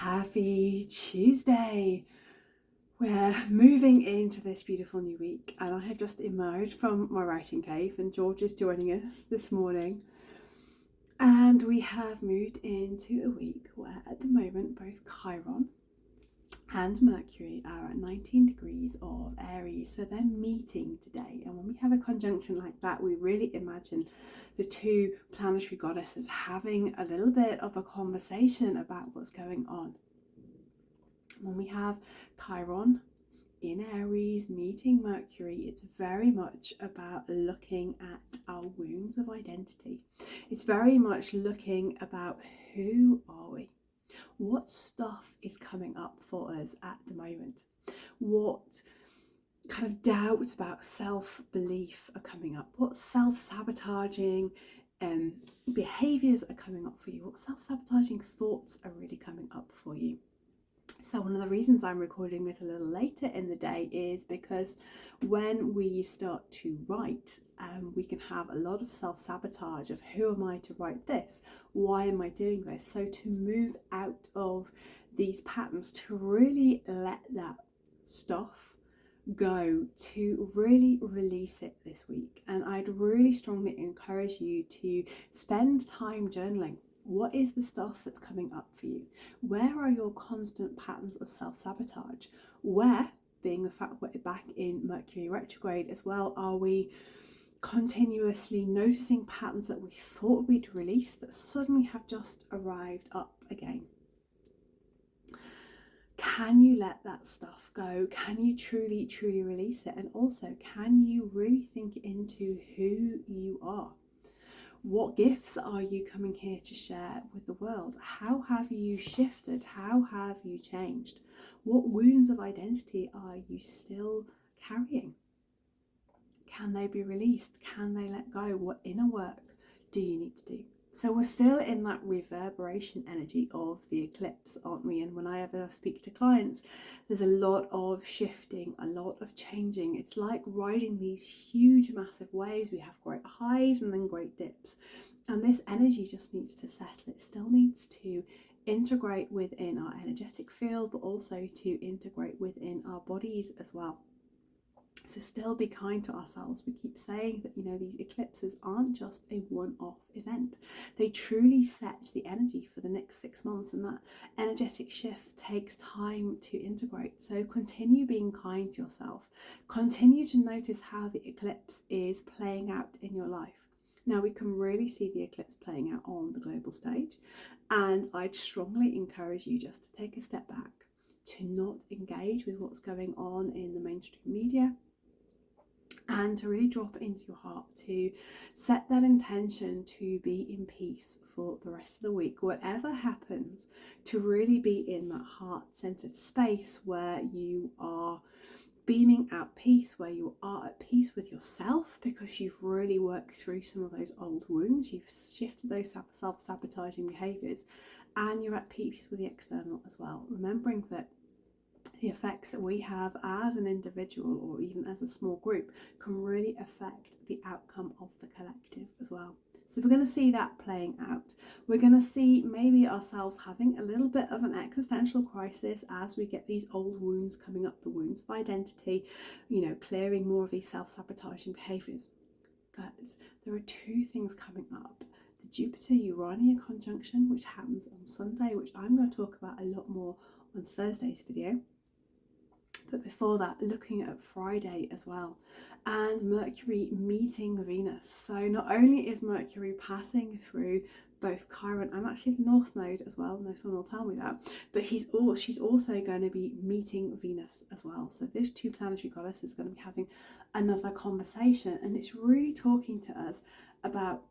Happy Tuesday! We're moving into this beautiful new week, and I have just emerged from my writing cave, and George is joining us this morning. And we have moved into a week where at the moment both Chiron and Mercury are at 19 degrees of Aries, so they're meeting today. And when we have a conjunction like that, we really imagine the two planetary goddesses having a little bit of a conversation about what's going on. When we have Chiron in Aries meeting Mercury, it's very much about looking at our wounds of identity. It's very much looking about who are we? What stuff is coming up for us at the moment? What kind of doubts about self-belief are coming up? What self-sabotaging behaviours are coming up for you? What self-sabotaging thoughts are really coming up for you? So one of the reasons I'm recording this a little later in the day is because when we start to write, we can have a lot of self-sabotage of who am I to write this? Why am I doing this? So to move out of these patterns, to really let that stuff go, to really release it this week. And I'd really strongly encourage you to spend time journaling. What is the stuff that's coming up for you? Where are your constant patterns of self-sabotage? Where, being the fact we're back in Mercury retrograde as well, are we continuously noticing patterns that we thought we'd release that suddenly have just arrived up again? Can you let that stuff go? Can you truly release it? And also, can you really think into who you are? What gifts are you coming here to share with the world? How have you shifted? How have you changed? What wounds of identity are you still carrying? Can they be released? Can they let go? What inner work do you need to do? So we're still in that reverberation energy of the eclipse, aren't we? And when I ever speak to clients, there's a lot of shifting, a lot of changing. It's like riding these huge, massive waves. We have great highs and then great dips. And this energy just needs to settle. It still needs to integrate within our energetic field, but also to integrate within our bodies as well. So still be kind to ourselves. We keep saying that, these eclipses aren't just a one-off event. They truly set the energy for the next 6 months, and that energetic shift takes time to integrate. So continue being kind to yourself. Continue to notice how the eclipse is playing out in your life. Now, we can really see the eclipse playing out on the global stage, and I'd strongly encourage you just to take a step back, to not engage with what's going on in the mainstream media, and to really drop it into your heart, to set that intention to be in peace for the rest of the week. Whatever happens, to really be in that heart-centered space where you are beaming out peace, where you are at peace with yourself because you've really worked through some of those old wounds, you've shifted those self-sabotaging behaviours, and you're at peace with the external as well. Remembering that the effects that we have as an individual or even as a small group can really affect the outcome of the collective as well. So we're going to see that playing out. We're going to see maybe ourselves having a little bit of an existential crisis as we get these old wounds coming up, the wounds of identity, clearing more of these self-sabotaging behaviours. But there are two things coming up. The Jupiter-Urania conjunction, which happens on Sunday, which I'm going to talk about a lot more on Thursday's video. But before that, looking at Friday as well, and Mercury meeting Venus. So not only is Mercury passing through both Chiron and actually the North Node as well, no one will tell me that, but she's also going to be meeting Venus as well. So this two planetary goddesses is going to be having another conversation, and it's really talking to us about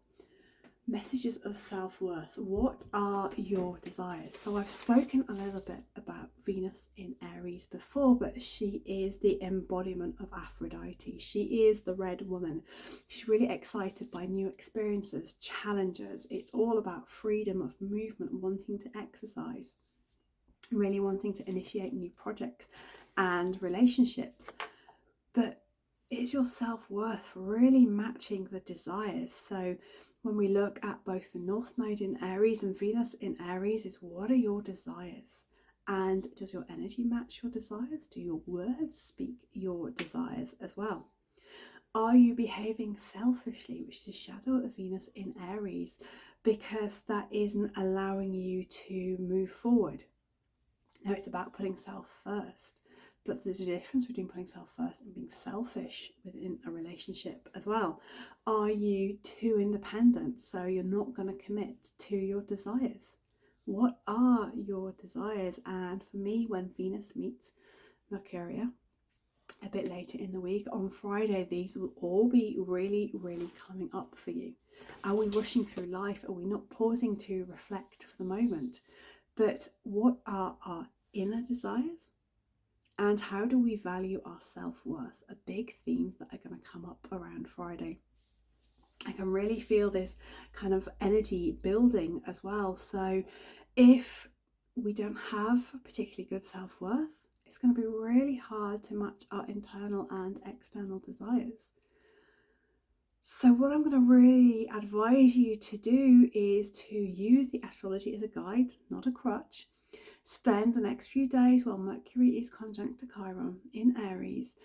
messages of self-worth. What are your desires? So I've spoken a little bit about Venus in Aries before, but she is the embodiment of Aphrodite. She is the red woman. She's really excited by new experiences, challenges. It's all about freedom of movement, wanting to exercise, really wanting to initiate new projects and relationships. But is your self-worth really matching the desires? So when we look at both the North Node in Aries and Venus in Aries, is what are your desires? And does your energy match your desires? Do your words speak your desires as well? Are you behaving selfishly, which is a shadow of Venus in Aries, because that isn't allowing you to move forward? Now, it's about putting self first, but there's a difference between putting self first and being selfish within a relationship as well. Are you too independent, so you're not going to commit to your desires? What are your desires? And for me, when Venus meets Mercuria a bit later in the week on Friday, these will all be really, really coming up for you. Are we rushing through life? Are we not pausing to reflect for the moment? But what are our inner desires? And how do we value our self-worth? Are big themes that are going to come up around Friday. I can really feel this kind of energy building as well. So if we don't have particularly good self-worth, it's going to be really hard to match our internal and external desires. So what I'm going to really advise you to do is to use the astrology as a guide, not a crutch. Spend the next few days while Mercury is conjunct to Chiron in Aries,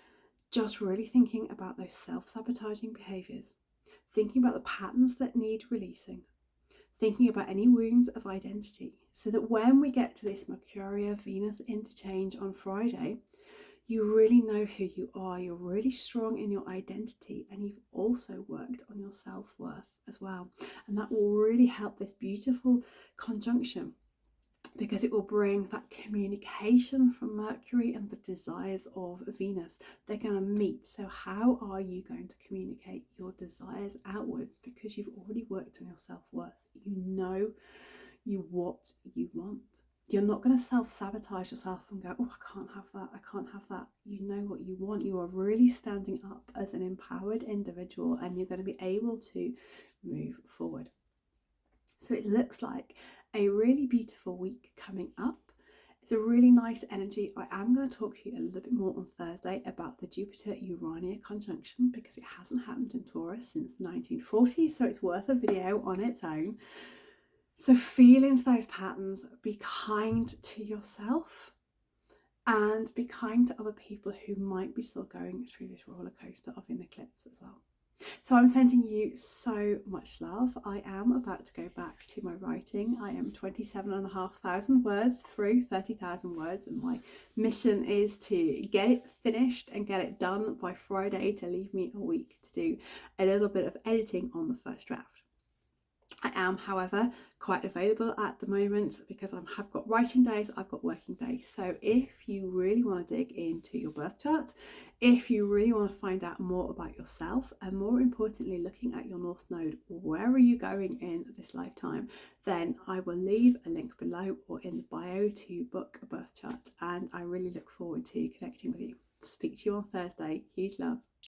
just really thinking about those self-sabotaging behaviours, thinking about the patterns that need releasing, thinking about any wounds of identity, so that when we get to this Mercuria-Venus interchange on Friday, you really know who you are, you're really strong in your identity, and you've also worked on your self-worth as well. And that will really help this beautiful conjunction, because it will bring that communication from Mercury and the desires of Venus. They're going to meet. So how are you going to communicate your desires outwards? Because you've already worked on your self-worth. You know what you want. You're not going to self-sabotage yourself and go, oh, I can't have that, I can't have that. You know what you want. You are really standing up as an empowered individual, and you're going to be able to move forward. So it looks like a really beautiful week coming up. It's a really nice energy. I am going to talk to you a little bit more on Thursday about the Jupiter-Urania conjunction, because it hasn't happened in Taurus since the 1940s, so it's worth a video on its own. So feel into those patterns, be kind to yourself, and be kind to other people who might be still going through this roller coaster of an eclipse as well. So I'm sending you so much love. I am about to go back to my writing. I am 27,500 words through 30,000 words, and my mission is to get it finished and get it done by Friday, to leave me a week to do a little bit of editing on the first draft. I am, however, quite available at the moment, because I have got writing days, I've got working days. So if you really want to dig into your birth chart, if you really want to find out more about yourself, and more importantly, looking at your North Node, where are you going in this lifetime, then I will leave a link below or in the bio to book a birth chart. And I really look forward to connecting with you. Speak to you on Thursday. Huge love.